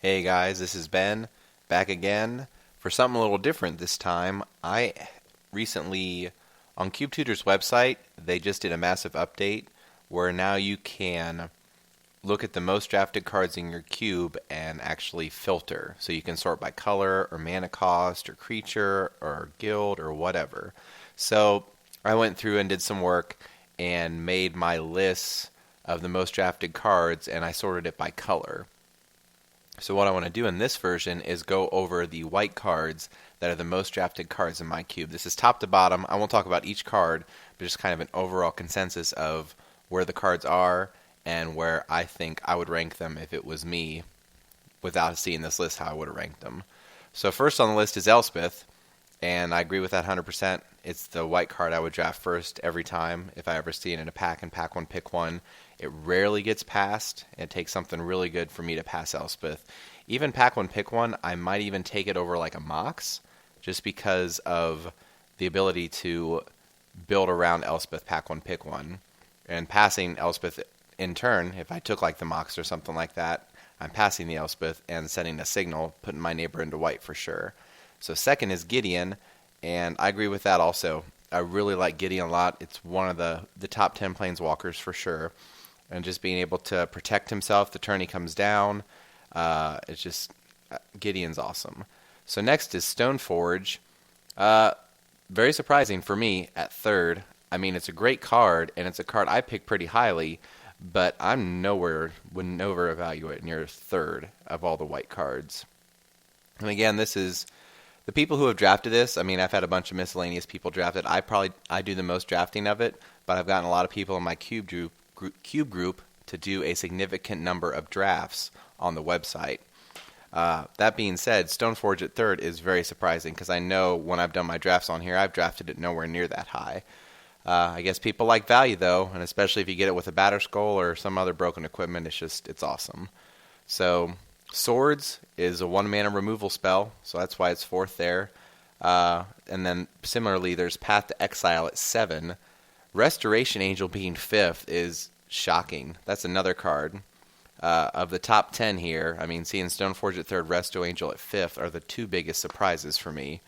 Hey guys, this is Ben, back again for something a little different this time. I recently, on CubeTutor's website, they just did a massive update where now you can look at the most drafted cards in your cube and actually filter. So you can sort by color or mana cost or creature or guild or whatever. So I went through and did some work and made my lists of the most drafted cards, and I sorted it by color. So what I want to do in this version is go over the white cards that are the most drafted cards in myCube. This is top to bottom. I won't talk about each card, but just kind of an overall consensus of where the cards are and where I think I would rank them if it was me without seeing this list, how I would have ranked them. So first on the list is Elspeth, and I agree with that 100%. It's the white card I would draft first every time if I ever see it in a pack and pack one, pick one. It rarely gets passed. It takes something really good for me to pass Elspeth. Even pack one, pick one, I might even take it over like a Mox just because of the ability to build around Elspeth pack one, pick one. And passing Elspeth in turn, if I took like the Mox or something like that, I'm passing the Elspeth and sending a signal, putting my neighbor into white for sure. So second is Gideon, and I agree with that also. I really like Gideon a lot. It's one of the top 10 planeswalkers for sure. And just being able to protect himself the turn he comes down, it's just, Gideon's awesome. So next is Stoneforge. Very surprising for me at third. I mean, it's a great card, and it's a card I pick pretty highly, but I'm would never evaluate near third of all the white cards. And again, this is the people who have drafted this. I mean, I've had a bunch of miscellaneous people draft it. I do the most drafting of it, but I've gotten a lot of people in my cube group to do a significant number of drafts on the website. That being said, Stoneforge at third is very surprising because I know when I've done my drafts on here, I've drafted it nowhere near that high. I guess people like value though, and especially if you get it with a Batterskull or some other broken equipment, it's awesome. So Swords is a 1-mana removal spell, so that's why it's fourth there. And then similarly, there's Path to Exile at 7. Restoration Angel being fifth is shocking. That's another card. Of the top 10 here, I mean, seeing Stoneforge at third, Resto Angel at fifth are the two biggest surprises for me.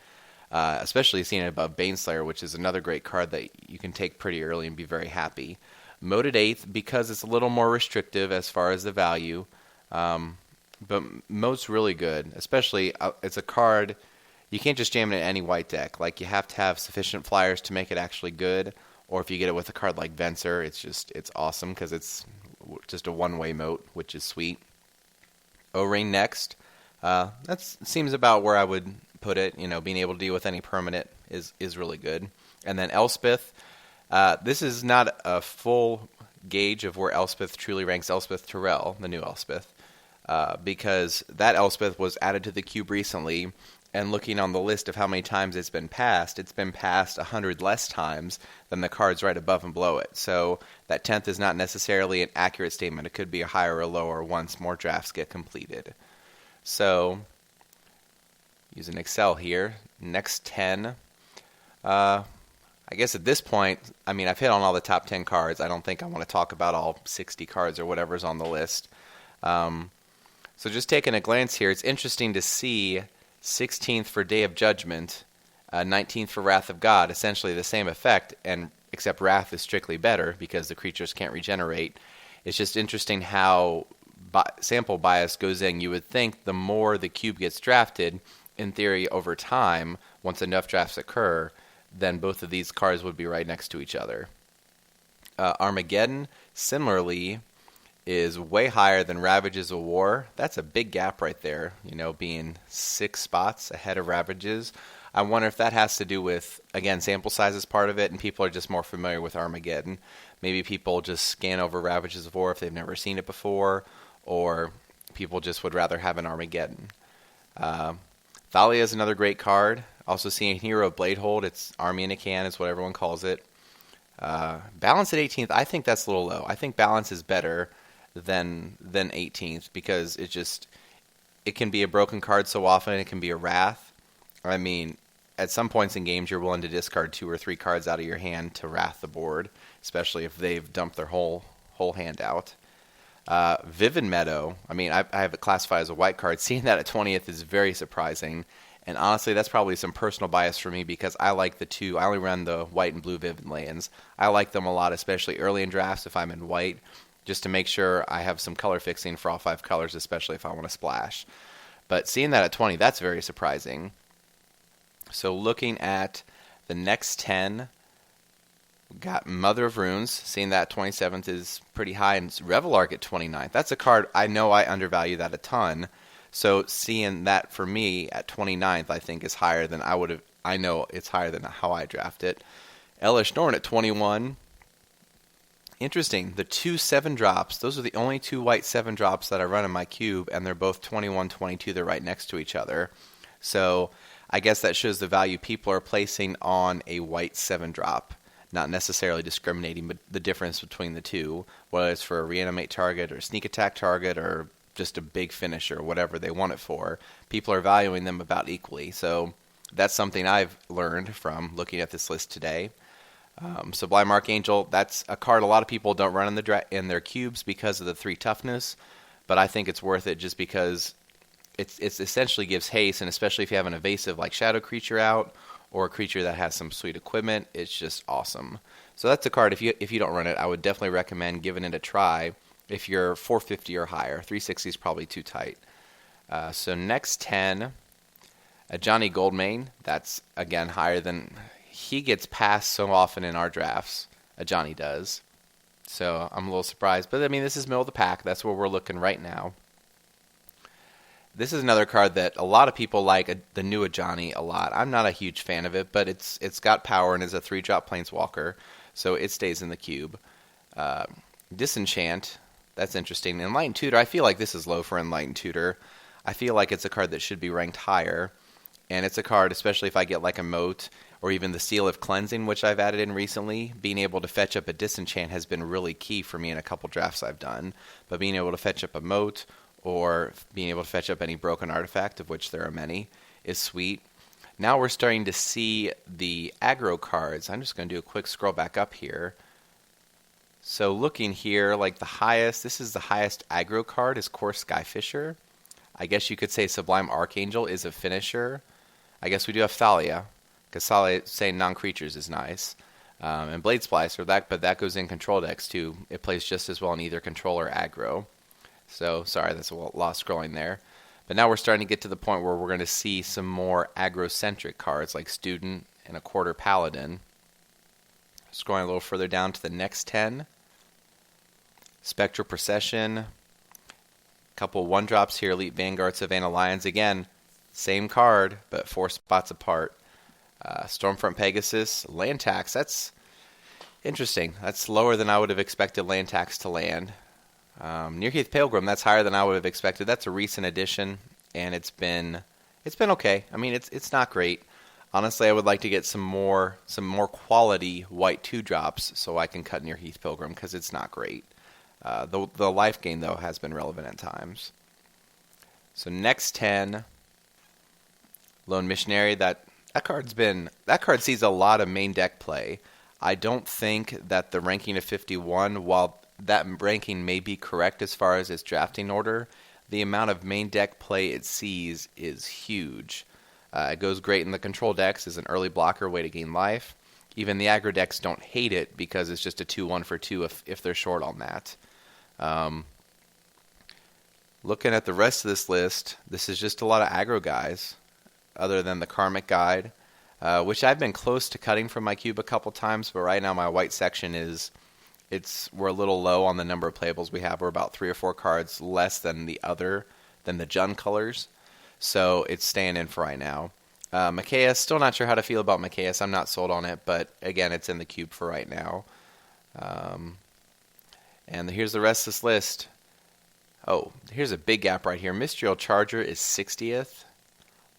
Especially seeing it above Baneslayer, which is another great card that you can take pretty early and be very happy. Moat at eighth because it's a little more restrictive as far as the value. But Moat's really good. Especially, it's a card, you can't just jam it in any white deck. Like, you have to have sufficient flyers to make it actually good. Or if you get it with a card like Venser, it's awesome because it's just a one-way moat, which is sweet. O-Ring next. That seems about where I would put it. You know, being able to deal with any permanent is really good. And then Elspeth. This is not a full gauge of where Elspeth truly ranks Elspeth Tyrell, the new Elspeth, because that Elspeth was added to the cube recently. And looking on the list of how many times it's been passed 100 less times than the cards right above and below it. So that 10th is not necessarily an accurate statement. It could be a higher or lower once more drafts get completed. So, using Excel here, next 10. I guess at this point, I mean, I've hit on all the top 10 cards. I don't think I want to talk about all 60 cards or whatever's on the list. So just taking a glance here, it's interesting to see 16th for Day of Judgment, 19th for Wrath of God, essentially the same effect, and except Wrath is strictly better because the creatures can't regenerate. It's just interesting how sample bias goes in. You would think the more the cube gets drafted, in theory, over time, once enough drafts occur, then both of these cards would be right next to each other. Armageddon, similarly, is way higher than Ravages of War. That's a big gap right there, you know, being 6 spots ahead of Ravages. I wonder if that has to do with, again, sample size is part of it, and people are just more familiar with Armageddon. Maybe people just scan over Ravages of War if they've never seen it before, or people just would rather have an Armageddon. Thalia is another great card. Also seeing Hero of Bladehold, it's Army in a Can is what everyone calls it. Balance at 18th, I think that's a little low. I think Balance is better than 18th because it can be a broken card so often. It can be a Wrath. I mean, at some points in games you're willing to discard 2 or 3 cards out of your hand to Wrath the board, especially if they've dumped their whole hand out. Vivid Meadow, I mean, I have it classified as a white card. Seeing that at 20th is very surprising. And honestly, that's probably some personal bias for me because I like the two. I only run the white and blue Vivid lands. I like them a lot, especially early in drafts if I'm in white, just to make sure I have some color fixing for all 5 colors, especially if I want to splash. But seeing that at 20, that's very surprising. So looking at the next 10, we got Mother of Runes. Seeing that 27th is pretty high, and Revelark at 29th. That's a card I know I undervalue that a ton. So seeing that for me at 29th, I think is higher than I would have. I know it's higher than how I draft it. Elish Norn at 21. Interesting. The 2 7-drops, those are the only 2 white 7-drops that I run in my cube, and they're both 21, 22. They're right next to each other. So I guess that shows the value people are placing on a white 7-drop, not necessarily discriminating the difference between the two, whether it's for a reanimate target or sneak attack target or just a big finisher, whatever they want it for. People are valuing them about equally. So that's something I've learned from looking at this list today. Sublime Archangel, that's a card a lot of people don't run in their cubes because of the 3 toughness, but I think it's worth it just because it's essentially gives haste, and especially if you have an evasive like Shadow Creature out or a creature that has some sweet equipment, it's just awesome. So that's a card, if you don't run it, I would definitely recommend giving it a try if you're 450 or higher. 360 is probably too tight. So next 10, Johnny Goldmane, that's again higher than... He gets passed so often in our drafts. Johnny does. So I'm a little surprised. But I mean, this is middle of the pack. That's where we're looking right now. This is another card that a lot of people like, the new Johnny, a lot. I'm not a huge fan of it, but it's got power and is a 3-drop Planeswalker. So it stays in the cube. Disenchant, that's interesting. Enlightened Tutor, I feel like this is low for Enlightened Tutor. I feel like it's a card that should be ranked higher. And it's a card, especially if I get like a Moat or even the Seal of Cleansing, which I've added in recently. Being able to fetch up a Disenchant has been really key for me in a couple drafts I've done. But being able to fetch up a Moat or being able to fetch up any broken artifact, of which there are many, is sweet. Now we're starting to see the aggro cards. I'm just going to do a quick scroll back up here. So looking here, like the highest, this is the highest aggro card is Core Skyfisher. I guess you could say Sublime Archangel is a finisher. I guess we do have Thalia, because Thalia saying non-creatures is nice. And Blade Splicer, but that goes in control decks too. It plays just as well in either control or aggro. So, sorry, that's a lot scrolling there. But now we're starting to get to the point where we're going to see some more aggro-centric cards like Student and a Quarter Paladin. Scrolling a little further down to the next 10. Spectral Procession. Couple 1-drops here, Elite Vanguard, Savannah Lions. Again, same card, but 4 spots apart. Stormfront Pegasus, land tax, that's interesting. That's lower than I would have expected land tax to land. Nearheath Pilgrim, that's higher than I would have expected. That's a recent addition, and it's been okay. I mean, it's not great. Honestly, I would like to get some more quality white 2-drops so I can cut Nearheath Pilgrim because it's not great. The life gain, though, has been relevant at times. So next 10, Lone Missionary, that card sees a lot of main deck play. I don't think that the ranking of 51, while that ranking may be correct as far as its drafting order, the amount of main deck play it sees is huge. It goes great in the control decks as an early blocker, way to gain life. Even the aggro decks don't hate it because it's just a 2-1 for 2 if they're short on that. Looking at the rest of this list, this is just a lot of aggro guys, other than the Karmic Guide, which I've been close to cutting from my cube a couple times, but right now my white section we're a little low on the number of playables we have. We're about 3 or 4 cards less than the Jund colors, so it's staying in for right now. Mikaeus, still not sure how to feel about Mikaeus. I'm not sold on it, but again, it's in the cube for right now. And here's the rest of this list. Oh, here's a big gap right here. Mystial Charger is 60th,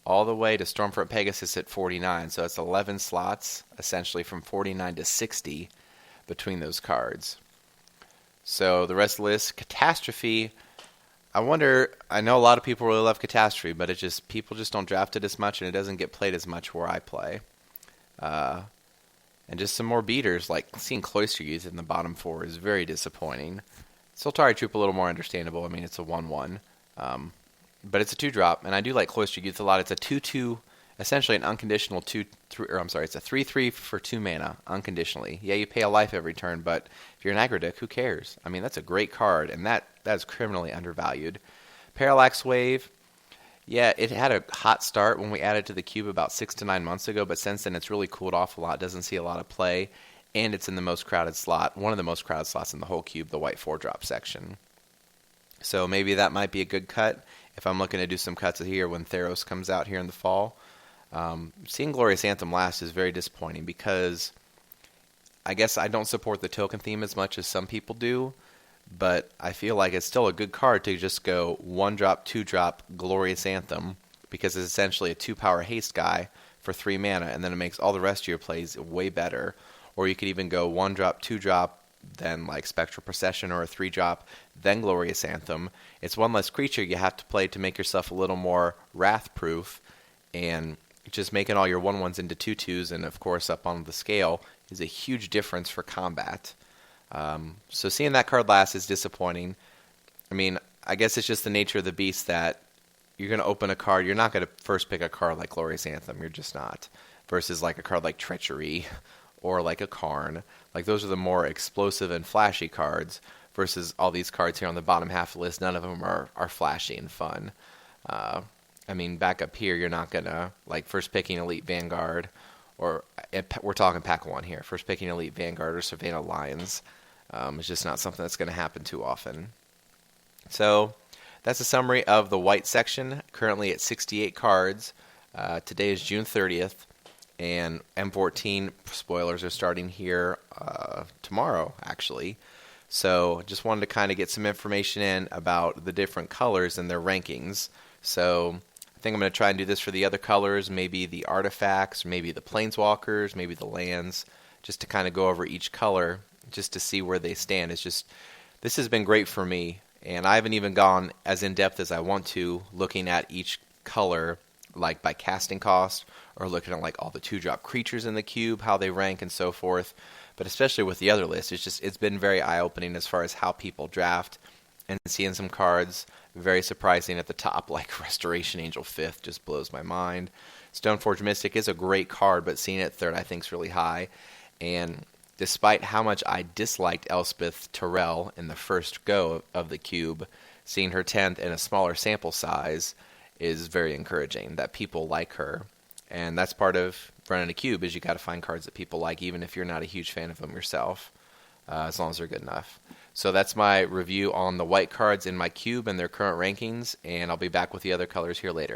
all the way to Stormfront Pegasus at 49. So it's 11 slots, essentially from 49 to 60 between those cards. So the rest of the list, Catastrophe. I know a lot of people really love Catastrophe, but people just don't draft it as much, and it doesn't get played as much where I play. And just some more beaters, like seeing Cloister Youth in the bottom 4 is very disappointing. Soltari Troop a little more understandable. I mean, it's a 1/1. But it's a 2-drop, and I do like Cloistered Youth a lot. It's a 2/2, essentially an unconditional 2/3, or I'm sorry, it's a 3/3 for 2 mana, unconditionally. Yeah, you pay a life every turn, but if you're an aggro deck, who cares? I mean, that's a great card, and that is criminally undervalued. Parallax Wave, yeah, it had a hot start when we added to the cube about 6 to 9 months ago, but since then it's really cooled off a lot, doesn't see a lot of play, and it's in the most crowded slot, one of the most crowded slots in the whole cube, the white 4-drop section. So maybe that might be a good cut if I'm looking to do some cuts here when Theros comes out here in the fall. Seeing Glorious Anthem last is very disappointing because I guess I don't support the token theme as much as some people do, but I feel like it's still a good card to just go 1-drop, 2-drop Glorious Anthem because it's essentially a 2-power haste guy for 3 mana, and then it makes all the rest of your plays way better. Or you could even go 1-drop, 2-drop, then like Spectral Procession, or a 3-drop, then Glorious Anthem. It's one less creature you have to play to make yourself a little more wrath-proof, and just making all your 1/1s into 2/2s and of course up on the scale is a huge difference for combat. So seeing that card last is disappointing. I mean, I guess it's just the nature of the beast that you're going to open a card, you're not going to first pick a card like Glorious Anthem, you're just not, versus like a card like Treachery or like a Karn. Like those are the more explosive and flashy cards versus all these cards here on the bottom half of the list. None of them are flashy and fun. I mean, back up here, you're not going to, like, first picking Elite Vanguard, or we're talking pack 1 here, first picking Elite Vanguard or Savannah Lions. It's just not something that's going to happen too often. So that's a summary of the white section, currently at 68 cards. Today is June 30th. And M14 spoilers are starting here tomorrow, actually. So just wanted to kind of get some information in about the different colors and their rankings. So I think I'm going to try and do this for the other colors, maybe the artifacts, maybe the planeswalkers, maybe the lands, just to kind of go over each color, just to see where they stand. It's just, this has been great for me, and I haven't even gone as in-depth as I want to, looking at each color, like by casting cost, or looking at like all the 2-drop creatures in the cube, how they rank and so forth. But especially with the other list, it's been very eye-opening as far as how people draft, and seeing some cards very surprising at the top, like Restoration Angel 5th just blows my mind. Stoneforge Mystic is a great card, but seeing it 3rd I think is really high. And despite how much I disliked Elspeth Terrell in the first go of the cube, seeing her 10th in a smaller sample size is very encouraging, that people like her. And that's part of running a cube, is you got to find cards that people like, even if you're not a huge fan of them yourself, as long as they're good enough. So that's my review on the white cards in my cube and their current rankings, and I'll be back with the other colors here later.